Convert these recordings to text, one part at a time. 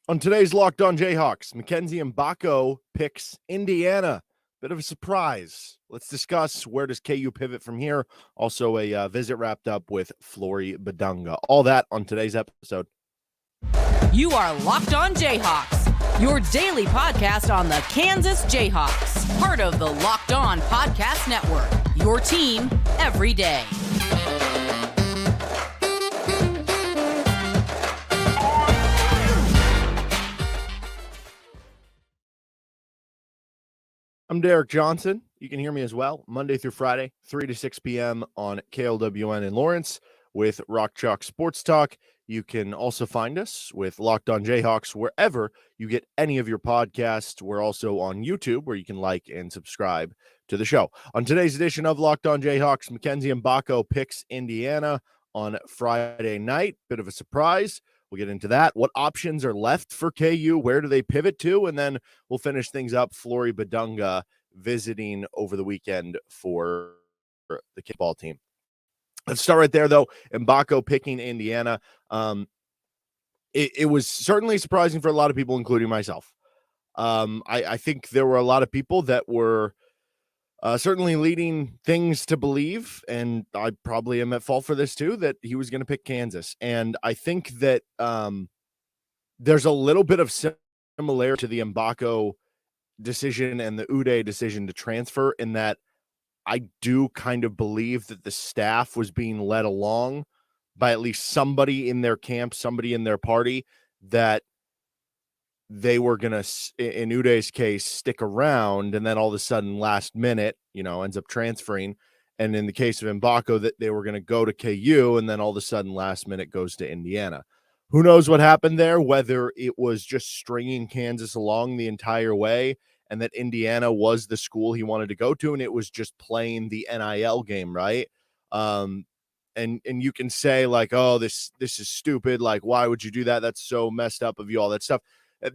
On today's Locked On Jayhawks, Mackenzie Mgbako picks Indiana. Bit of a surprise. Let's discuss where does KU pivot from here. Also, a visit wrapped up with Flory Bidunga. All that on today's episode. You are Locked On Jayhawks, your daily podcast on the Kansas Jayhawks, part of the Locked On Podcast Network, your team every day. I'm Derek Johnson. You can hear me as well, Monday through Friday, 3 to 6 p.m. on KLWN in Lawrence with Rock Chalk Sports Talk. You can also find us with Locked On Jayhawks wherever you get any of your podcasts. We're also on YouTube where you can like and subscribe to the show. On today's edition of Locked On Jayhawks, Mackenzie Mgbako picks Indiana on Friday night. Bit of a surprise. We'll get into that. What options are left for KU? Where do they pivot to? And then we'll finish things up. Flory Bidunga visiting over the weekend for the kickball team. Let's start right there, though. Mgbako picking Indiana. It was certainly surprising for a lot of people, including myself. I think there were a lot of people that were certainly leading things to believe, and I probably am at fault for this too, that he was going to pick Kansas. And I think that there's a little bit of similarity to the Mgbako decision and the Uday decision to transfer in that I do kind of believe that the staff was being led along by at least somebody in their camp, somebody in their party, that they were going to, in Uday's case, stick around, and then all of a sudden last minute, ends up transferring. And in the case of Mgbako, that they were going to go to KU, and then all of a sudden last minute goes to Indiana. Who knows what happened there, whether it was just stringing Kansas along the entire way and that Indiana was the school he wanted to go to, and it was just playing the NIL game, right? And you can say like, oh, this is stupid. Like, why would you do that? That's so messed up of you, all that stuff.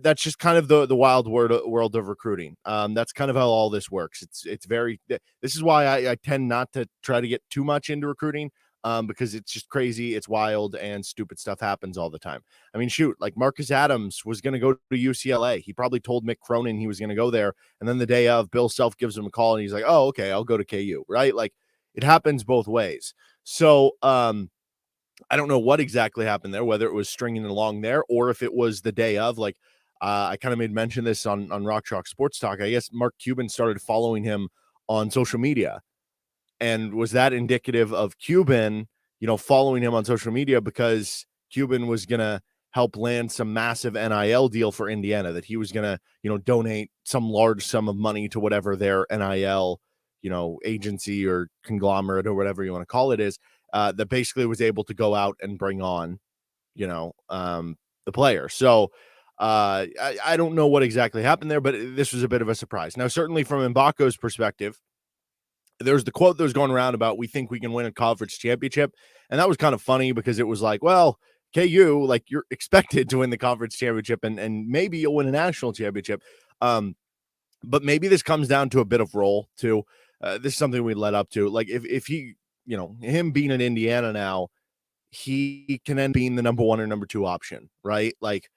That's just kind of the wild world of recruiting. That's kind of how all this works. It's very, this is why I tend not to try to get too much into recruiting, because it's just crazy. It's wild and stupid stuff happens all the time. I mean, shoot, like Marcus Adams was going to go to UCLA. He probably told Mick Cronin he was going to go there. And then the day of, Bill Self gives him a call and he's like, oh, okay, I'll go to KU, right? Like it happens both ways. So, I don't know what exactly happened there, whether it was stringing along there or if it was the day of, like, I kind of made mention this on Rock Chalk Sports Talk. I guess Mark Cuban started following him on social media. And was that indicative of Cuban, following him on social media because Cuban was going to help land some massive NIL deal for Indiana, that he was going to, donate some large sum of money to whatever their NIL, agency or conglomerate or whatever you want to call it is, that basically was able to go out and bring on, the player. So, I don't know what exactly happened there, but this was a bit of a surprise. Now, certainly from Mgbako's perspective, there's the quote that was going around about, we think we can win a conference championship. And that was kind of funny because it was like, well, KU, like you're expected to win the conference championship and maybe you'll win a national championship. But maybe this comes down to a bit of role too. This is something we led up to. Like if he, him being in Indiana now, he can end being the number one or number two option, right? Like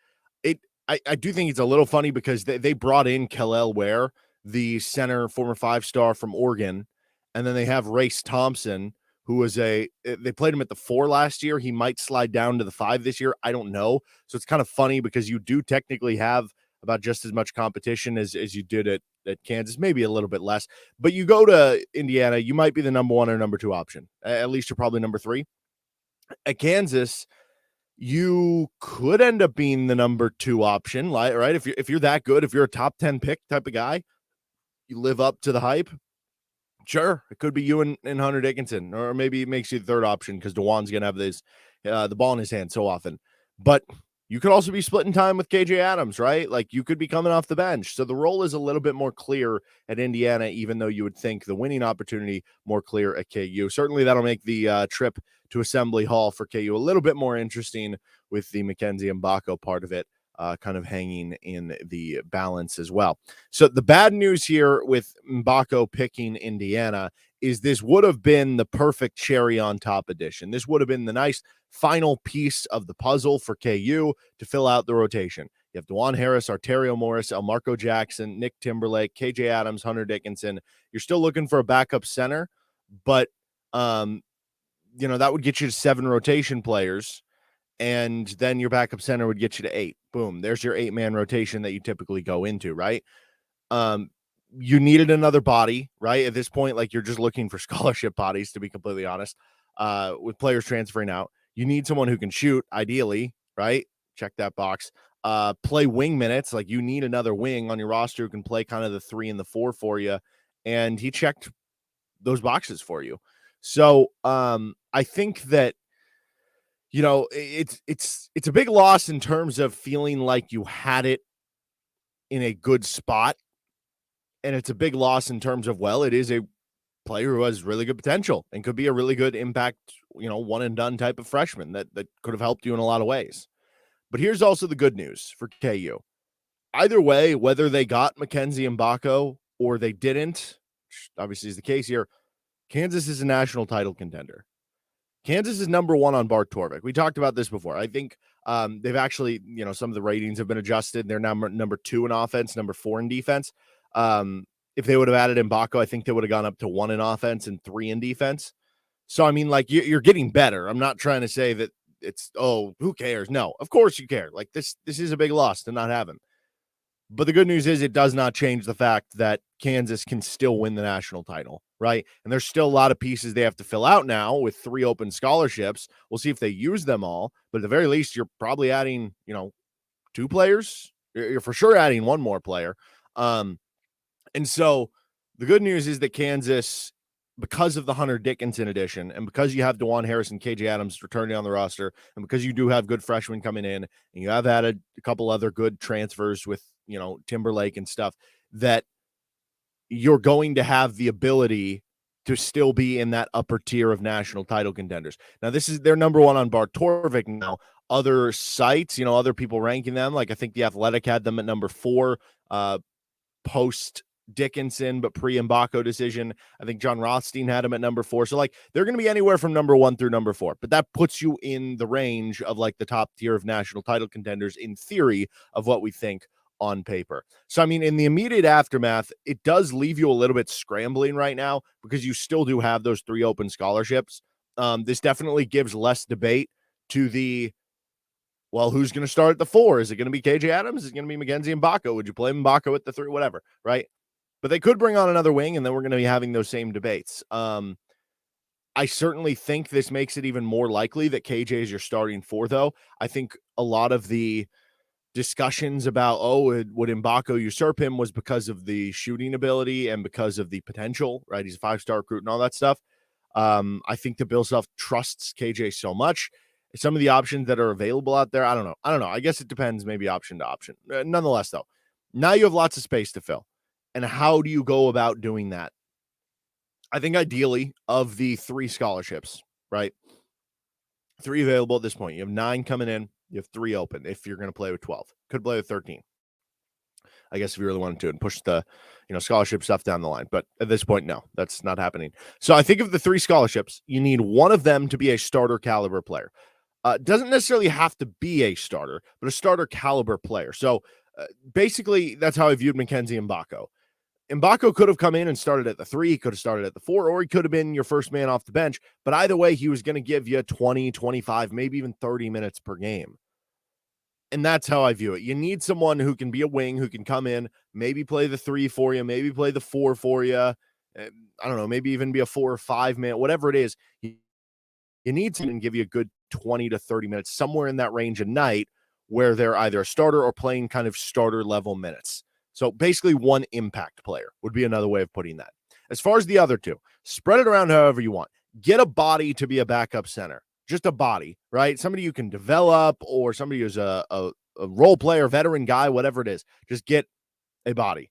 I do think it's a little funny because they brought in Kel'el Ware, the center, former 5-star from Oregon. And then they have Race Thompson, who was they played him at the 4 last year. He might slide down to the 5 this year. I don't know. So it's kind of funny because you do technically have about just as much competition as you did at Kansas, maybe a little bit less. But you go to Indiana, you might be the number one or number two option. At least you're probably number 3. At Kansas, you could end up being the number 2 option, right? If you're that good, if you're a top 10 pick type of guy, you live up to the hype. Sure, it could be you and Hunter Dickinson, or maybe it makes you the 3rd option because DeJuan's going to have this the ball in his hand so often. But you could also be splitting time with KJ Adams, right? Like you could be coming off the bench. So the role is a little bit more clear at Indiana, even though you would think the winning opportunity more clear at KU. Certainly that'll make the trip to Assembly Hall for KU a little bit more interesting with the Mackenzie Mgbako part of it kind of hanging in the balance as well. So the bad news here with Mgbako picking Indiana is this would have been the perfect cherry on top addition. This would have been the nice final piece of the puzzle for KU to fill out the rotation. You have DeJuan Harris, Arterio Morris, Elmarco Jackson, Nick Timberlake, KJ Adams, Hunter Dickinson. You're still looking for a backup center, but that would get you to 7 rotation players, and then your backup center would get you to 8. Boom. There's your 8-man rotation that you typically go into, right? You needed another body, right? At this point, like, you're just looking for scholarship bodies, to be completely honest, with players transferring out. You need someone who can shoot, ideally, right? Check that box. Play wing minutes. Like, you need another wing on your roster who can play kind of the 3 and the 4 for you. And he checked those boxes for you. So I think that, it's a big loss in terms of feeling like you had it in a good spot. And it's a big loss in terms of, well, it is a player who has really good potential and could be a really good impact, one and done type of freshman that could have helped you in a lot of ways. But here's also the good news for KU. Either way, whether they got Mackenzie Mgbako or they didn't, which obviously is the case here, Kansas is a national title contender. Kansas is number 1 on Bart Torvik. We talked about this before. I think they've actually, some of the ratings have been adjusted. They're now number 2 in offense, number 4 in defense. If they would have added Mgbako, I think they would have gone up to 1 in offense and 3 in defense. So, I mean, like, you're getting better. I'm not trying to say that it's, who cares? No, of course you care. Like, this is a big loss to not have him. But the good news is it does not change the fact that Kansas can still win the national title, right? And there's still a lot of pieces they have to fill out now with 3 open scholarships. We'll see if they use them all. But at the very least, you're probably adding, 2 players. You're for sure adding 1 more player. And so the good news is that Kansas, because of the Hunter Dickinson addition, and because you have DeJuan Harris and KJ Adams returning on the roster, and because you do have good freshmen coming in, and you have added a couple other good transfers with, Timberlake and stuff, that you're going to have the ability to still be in that upper tier of national title contenders. Now, they're number 1 on Bart Torvik now. Other sites, other people ranking them, like I think The Athletic had them at number 4, post Dickinson, but pre-Mgbako decision. I think John Rothstein had him at number 4. So, like, they're going to be anywhere from number 1 through number 4. But that puts you in the range of, like, the top tier of national title contenders in theory of what we think on paper. So, I mean, in the immediate aftermath, it does leave you a little bit scrambling right now because you still do have those 3 open scholarships. This definitely gives less debate to the, well, who's going to start at the 4? Is it going to be KJ Adams? Is it going to be Mackenzie Mgbako? Would you play Mgbako at the 3? Whatever, right? But they could bring on another wing, and then we're going to be having those same debates. I certainly think this makes it even more likely that KJ is your starting 4, though. I think a lot of the discussions about, would Mgbako usurp him was because of the shooting ability and because of the potential, right? He's a 5-star recruit and all that stuff. I think the Bill Self trusts KJ so much. Some of the options that are available out there, I don't know. I guess it depends, maybe option to option. Nonetheless, though, now you have lots of space to fill. And how do you go about doing that? I think ideally, of the 3 scholarships, right? 3 available at this point. You have 9 coming in. You have 3 open if you're going to play with 12. Could play with 13. I guess if you really wanted to and push the, scholarship stuff down the line. But at this point, no, that's not happening. So I think of the 3 scholarships, you need one of them to be a starter caliber player. Doesn't necessarily have to be a starter, but a starter caliber player. So basically, that's how I viewed Mackenzie Mgbako. Mgbako could have come in and started at the 3, he could have started at the 4, or he could have been your first man off the bench. But either way, he was going to give you 20, 25, maybe even 30 minutes per game. And that's how I view it. You need someone who can be a wing, who can come in, maybe play the 3 for you, maybe play the 4 for you. I don't know, maybe even be a 4 or 5 man, whatever it is. You need someone to give you a good 20 to 30 minutes, somewhere in that range a night, where they're either a starter or playing kind of starter level minutes. So basically one impact player would be another way of putting that. As far as the other 2, spread it around however you want. Get a body to be a backup center. Just a body, right? Somebody you can develop, or somebody who's a role player, veteran guy, whatever it is. Just get a body.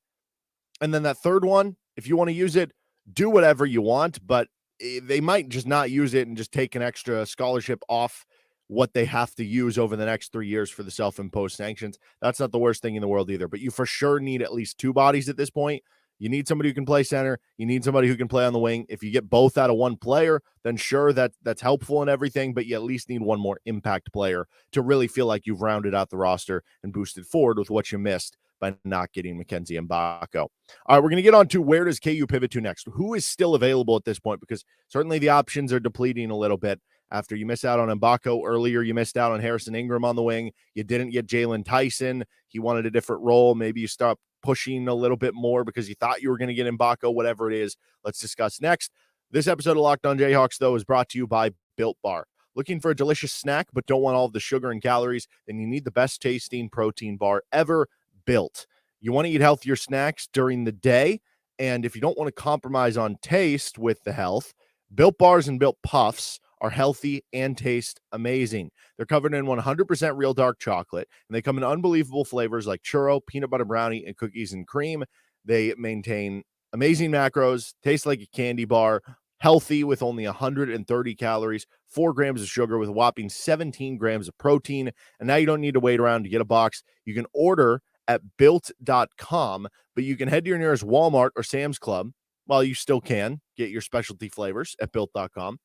And then that 3rd one, if you want to use it, do whatever you want, but they might just not use it and just take an extra scholarship off what they have to use over the next 3 years for the self-imposed sanctions. That's not the worst thing in the world either, but you for sure need at least 2 bodies at this point. You need somebody who can play center. You need somebody who can play on the wing. If you get both out of one player, then sure, that's helpful and everything, but you at least need one more impact player to really feel like you've rounded out the roster and boosted forward with what you missed by not getting Mackenzie Mgbako. All right, we're going to get on to where does KU pivot to next? Who is still available at this point? Because certainly the options are depleting a little bit. After you missed out on Mgbako earlier, you missed out on Harrison Ingram on the wing. You didn't get Jalen Tyson. He wanted a different role. Maybe you stopped pushing a little bit more because you thought you were going to get Mgbako, whatever it is. Let's discuss next. This episode of Locked On Jayhawks, though, is brought to you by Built Bar. Looking for a delicious snack but don't want all of the sugar and calories? Then you need the best tasting protein bar ever built. You want to eat healthier snacks during the day, and if you don't want to compromise on taste with the health, Built Bars and Built Puffs are healthy and taste amazing. They're covered in 100% real dark chocolate, and they come in unbelievable flavors like churro, peanut butter brownie, and cookies and cream. They maintain amazing macros, taste like a candy bar, healthy with only 130 calories, 4 grams of sugar with a whopping 17 grams of protein, and now you don't need to wait around to get a box. You can order at built.com, but you can head to your nearest Walmart or Sam's Club while you still can get your specialty flavors at built.com.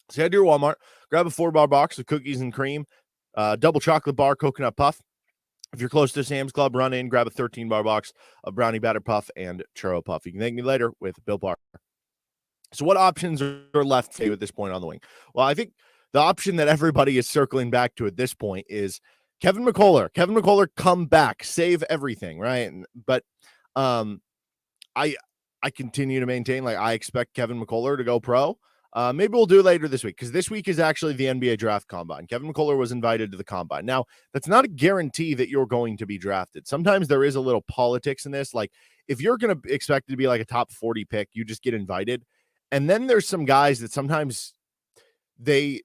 So head to your Walmart, grab a 4-bar box of cookies and cream, double chocolate bar, coconut puff. If you're close to Sam's Club, run in, grab a 13-bar box of brownie batter puff and churro puff. You can thank me later with Built Bar. So what options are left for you at this point on the wing? Well, I think the option that everybody is circling back to at this point is Kevin McCullar. Kevin McCullar, come back, save everything, right? But I continue to maintain, like, I expect Kevin McCullar to go pro. Maybe we'll do it later this week, because this week is actually the NBA draft combine. Kevin McCullar was invited to the combine. Now, that's not a guarantee that you're going to be drafted. Sometimes there is a little politics in this. Like, if you're going to expect to be like a top 40 pick, you just get invited. And then there's some guys that sometimes they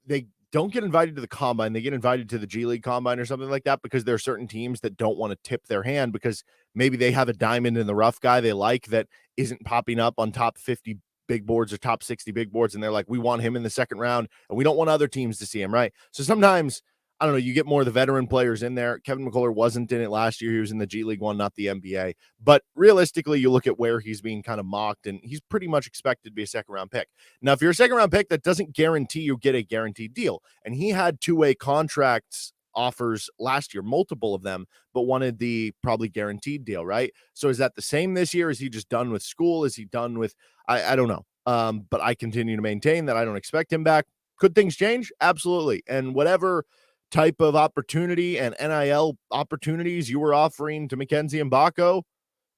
don't get invited to the combine. They get invited to the G League combine or something like that, because there are certain teams that don't want to tip their hand because maybe they have a diamond in the rough guy they like that isn't popping up on top 50 big boards or top 60 big boards. And they're like, we want him in the second round and we don't want other teams to see him. Right. So sometimes, I don't know, you get more of the veteran players in there. Kevin McCullar wasn't in it last year. He was in the G League one, not the NBA. But realistically, you look at where he's being kind of mocked, and he's pretty much expected to be a second-round pick. Now, if you're a second-round pick, that doesn't guarantee you get a guaranteed deal. And he had two-way contracts offers last year, multiple of them, but wanted the probably guaranteed deal, right? So is that the same this year? Is he just done with school? Is he done with – I don't know. But I continue to maintain that I don't expect him back. Could things change? Absolutely. And whatever – type of opportunity and NIL opportunities you were offering to Mackenzie Mgbako,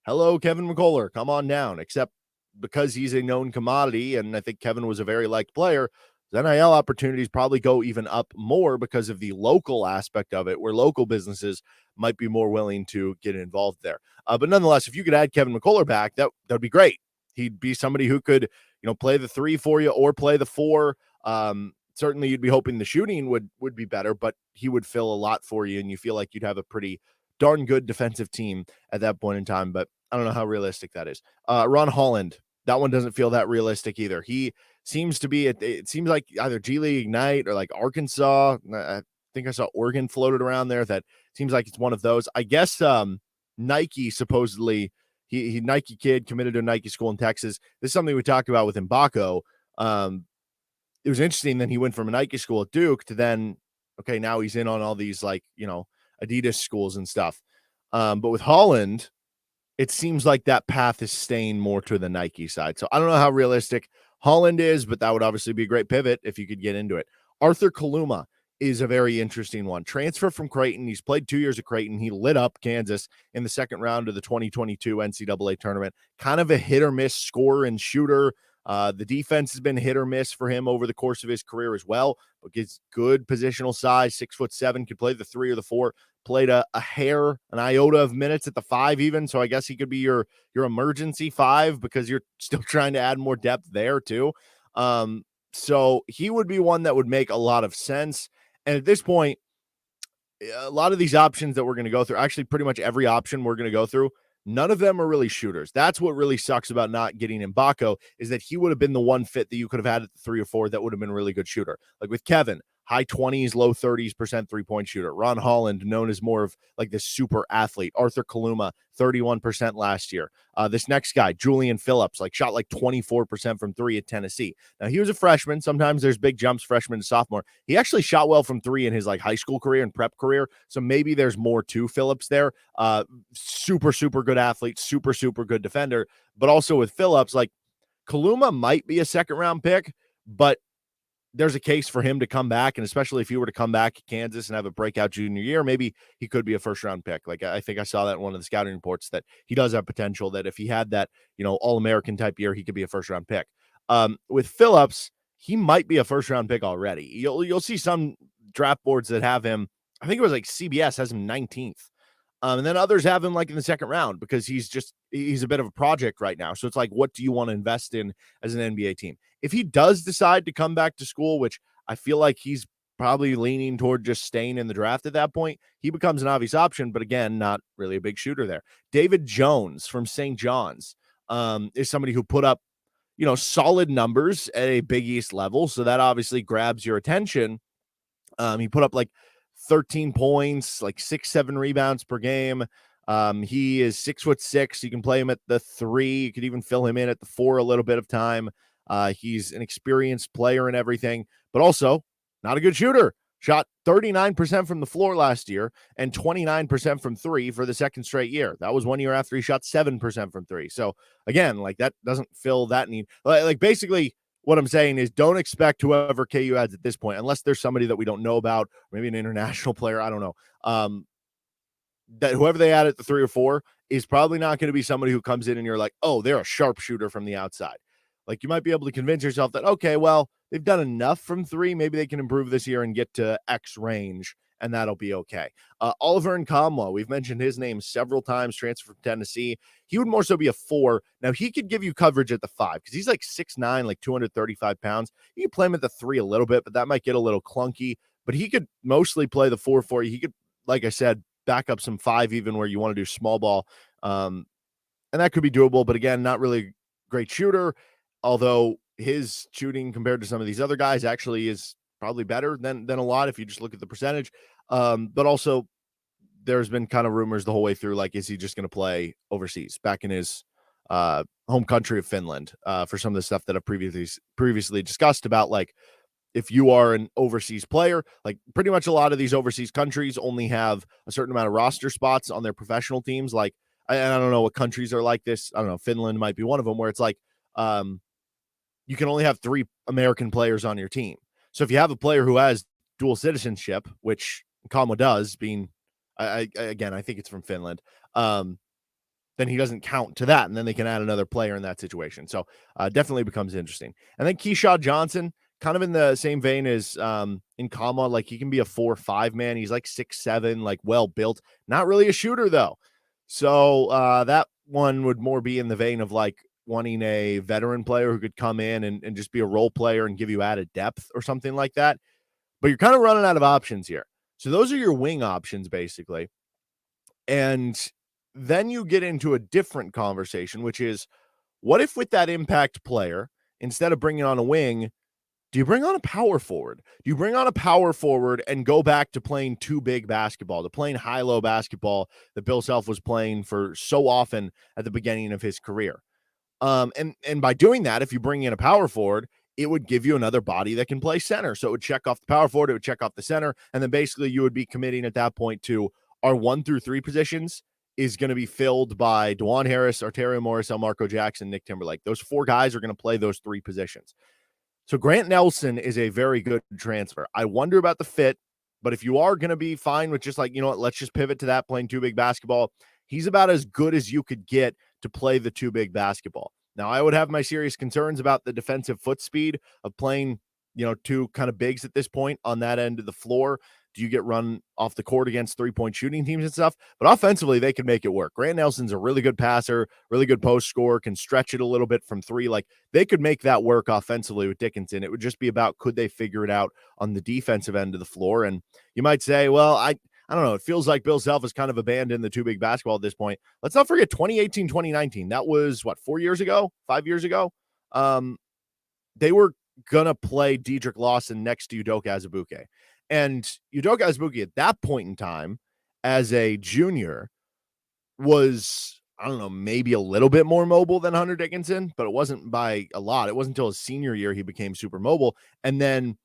hello, Kevin McCullar, come on down. Except because he's a known commodity, and I think Kevin was a very liked player, the NIL opportunities probably go even up more because of the local aspect of it, where local businesses might be more willing to get involved there. But nonetheless, if you could add Kevin McCullar back, that would be great. He'd be somebody who could, play the 3 for you or play the 4. Certainly you'd be hoping the shooting would be better, but he would fill a lot for you, and you feel like you'd have a pretty darn good defensive team at that point in time. But I don't know how realistic that is. Ron Holland, that one doesn't feel that realistic either. He seems to be, it seems like either G League Ignite or like Arkansas. I think I saw Oregon floated around there. That seems like it's one of those. I guess Nike supposedly, he Nike kid committed to a Nike school in Texas. This is something we talked about with Mgbako. It was interesting that he went from a Nike school at Duke to then, okay, now he's in on all these Adidas schools and stuff. But with Holland, it seems like that path is staying more to the Nike side. So I don't know how realistic Holland is, but that would obviously be a great pivot if you could get into it. Arthur Kaluma is a very interesting one. Transfer from Creighton. He's played 2 years at Creighton. He lit up Kansas in the second round of the 2022 NCAA tournament. Kind of a hit or miss scorer and shooter. The defense has been hit or miss for him over the course of his career as well, but gets good positional size, 6'7", could play the 3 or the 4, played an iota of minutes at the 5 even. So I guess he could be your emergency 5 because you're still trying to add more depth there too. So he would be one that would make a lot of sense. And at this point, a lot of these options that we're going to go through, actually pretty much every option we're going to go through, none of them are really shooters. That's what really sucks about not getting Mgbako, is that he would have been the one fit that you could have had at the 3 or 4 that would have been a really good shooter. Like with Kevin, high 20s, low 30s% three-point shooter. Ron Holland, known as more of like this super athlete. Arthur Kaluma, 31% last year. This next guy, Julian Phillips, like shot like 24% from three at Tennessee. Now, he was a freshman. Sometimes there's big jumps freshman to sophomore. He actually shot well from three in his like high school career and prep career. So maybe there's more to Phillips there. Super, super good athlete, super, super good defender. But also with Phillips, like Kaluma might be a second-round pick, but there's a case for him to come back, and especially if he were to come back to Kansas and have a breakout junior year, maybe he could be a first-round pick. Like, I think I saw that in one of the scouting reports that he does have potential that if he had that, All-American type year, he could be a first-round pick. With Phillips, he might be a first-round pick already. You'll see some draft boards that have him, I think it was like CBS has him 19th. And then others have him like in the second round because he's a bit of a project right now. So it's like, what do you want to invest in as an NBA team? If he does decide to come back to school, which I feel like he's probably leaning toward just staying in the draft at that point, he becomes an obvious option, but again, not really a big shooter there. David Jones from St. John's is somebody who put up, solid numbers at a Big East level. So that obviously grabs your attention. He put up like 13 points, like 6-7 rebounds per game. He is 6'6". You can play him at the 3. You could even fill him in at the 4 a little bit of time. He's an experienced player and everything, but also not a good shooter. Shot 39% from the floor last year and 29% from 3 for the second straight year. That was 1 year after he shot 7% from 3. So again, like that doesn't fill that need. Like basically, what I'm saying is don't expect whoever KU adds at this point, unless there's somebody that we don't know about, maybe an international player, I don't know, that whoever they add at the 3 or 4 is probably not going to be somebody who comes in and you're like, oh, they're a sharpshooter from the outside. Like you might be able to convince yourself that, okay, well, they've done enough from 3. Maybe they can improve this year and get to X range, and that'll be okay. Oliver Nkamwa, we've mentioned his name several times, transfer from Tennessee. He would more so be a 4. Now, he could give you coverage at the 5 because he's like 6'9", like 235 pounds. You can play him at the 3 a little bit, but that might get a little clunky. But he could mostly play the 4 for you. He could, like I said, back up some 5 even where you want to do small ball. And that could be doable, but again, not really a great shooter, although his shooting compared to some of these other guys actually is probably better than a lot if you just look at the percentage. But also there's been kind of rumors the whole way through, like, is he just going to play overseas back in his home country of Finland for some of the stuff that I've previously discussed about, like, if you are an overseas player, like pretty much a lot of these overseas countries only have a certain amount of roster spots on their professional teams. Like, I don't know what countries are like this. I don't know. Finland might be one of them where it's like, you can only have 3 American players on your team. So if you have a player who has dual citizenship, which Kaluma does, being, I think it's from Finland, then he doesn't count to that. And then they can add another player in that situation. So definitely becomes interesting. And then Keyshawn Johnson, kind of in the same vein as Nkamwa, like he can be a 4-5 man. He's like 6'7", like well built, not really a shooter though. So that one would more be in the vein of like wanting a veteran player who could come in and just be a role player and give you added depth or something like that. But you're kind of running out of options here. So those are your wing options basically. And then you get into a different conversation, which is, what if with that impact player, instead of bringing on a wing, do you bring on a power forward? Do you bring on a power forward and go back to playing 2-big basketball, to playing high-low basketball that Bill Self was playing for so often at the beginning of his career? And by doing that, if you bring in a power forward, it would give you another body that can play center. So it would check off the power forward, it would check off the center, and then basically you would be committing at that point to our 1 through 3 positions is going to be filled by DeJuan Harris, Arterio Morris, Elmarco Jackson, Nick Timberlake. Those 4 guys are going to play those 3 positions. So Grant Nelson is a very good transfer. I wonder about the fit, but if you are going to be fine with just like, you know what, let's just pivot to that, playing 2-big basketball, he's about as good as you could get to play the 2-big basketball. Now, I would have my serious concerns about the defensive foot speed of playing, 2 kind of bigs at this point on that end of the floor. Do you get run off the court against 3-point shooting teams and stuff? But offensively, they can make it work. Grant Nelson's a really good passer, really good post scorer, can stretch it a little bit from 3. Like, they could make that work offensively with Dickinson. It would just be about, could they figure it out on the defensive end of the floor? And you might say, well, I don't know. It feels like Bill Self has kind of abandoned the 2-big basketball at this point. Let's not forget 2018, 2019. That was 4 years ago, 5 years ago. They were going to play Dedrick Lawson next to Udoka Azubuike. And Udoka Azubuike at that point in time, as a junior, was, I don't know, maybe a little bit more mobile than Hunter Dickinson, but it wasn't by a lot. It wasn't until his senior year he became super mobile. And then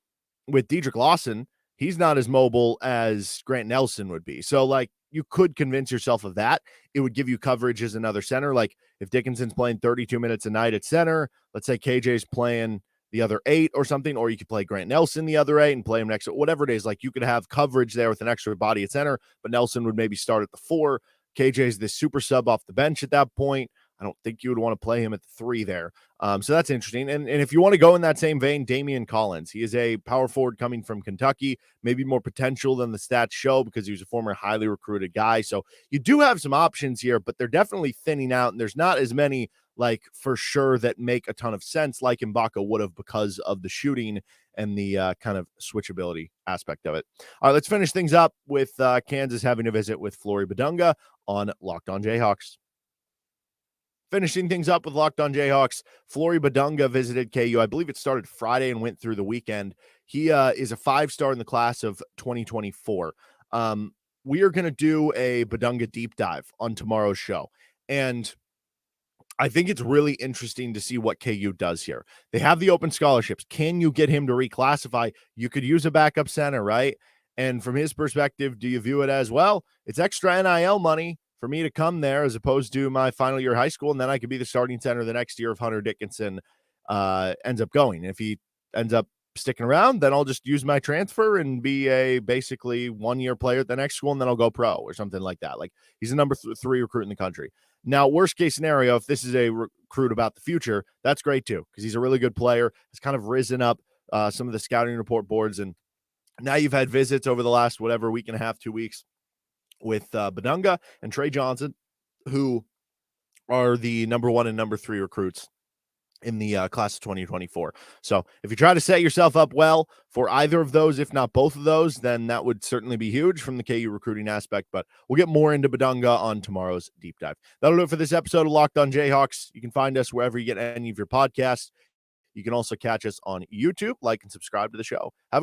with Dedrick Lawson, he's not as mobile as Grant Nelson would be. So, like, you could convince yourself of that. It would give you coverage as another center. Like, if Dickinson's playing 32 minutes a night at center, let's say KJ's playing the other 8 or something, or you could play Grant Nelson the other 8 and play him next to whatever it is. Like, you could have coverage there with an extra body at center, but Nelson would maybe start at the 4. KJ's the super sub off the bench at that point. I don't think you would want to play him at the 3 there. So that's interesting. And if you want to go in that same vein, Damian Collins, he is a power forward coming from Kentucky, maybe more potential than the stats show because he was a former highly recruited guy. So you do have some options here, but they're definitely thinning out, and there's not as many, like, for sure, that make a ton of sense like Mgbako would have because of the shooting and the kind of switchability aspect of it. All right, let's finish things up with Kansas having a visit with Flory Bidunga on Locked On Jayhawks. Finishing things up with Locked On Jayhawks, Flory Bidunga visited KU. I believe it started Friday and went through the weekend. He is a 5-star in the class of 2024. We are going to do a Bidunga deep dive on tomorrow's show. And I think it's really interesting to see what KU does here. They have the open scholarships. Can you get him to reclassify? You could use a backup center, right? And from his perspective, do you view it as, well, it's extra NIL money for me to come there as opposed to my final year of high school, and then I could be the starting center the next year if Hunter Dickinson ends up going. If he ends up sticking around, then I'll just use my transfer and be a basically 1-year player at the next school, and then I'll go pro or something like that. Like, he's a number 3 recruit in the country. Now, worst case scenario, if this is a recruit about the future, that's great too, because he's a really good player. Has kind of risen up some of the scouting report boards, and now you've had visits over the last week and a half, 2 weeks with Bidunga and Trey Johnson, who are the number 1 and number 3 recruits in the class of 2024. So if you try to set yourself up well for either of those, if not both of those, then that would certainly be huge from the KU recruiting aspect. But we'll get more into Bidunga on tomorrow's deep dive. That'll do it for this episode of Locked On Jayhawks. You can find us wherever you get any of your podcasts. You can also catch us on YouTube. Like and subscribe to the show. Have a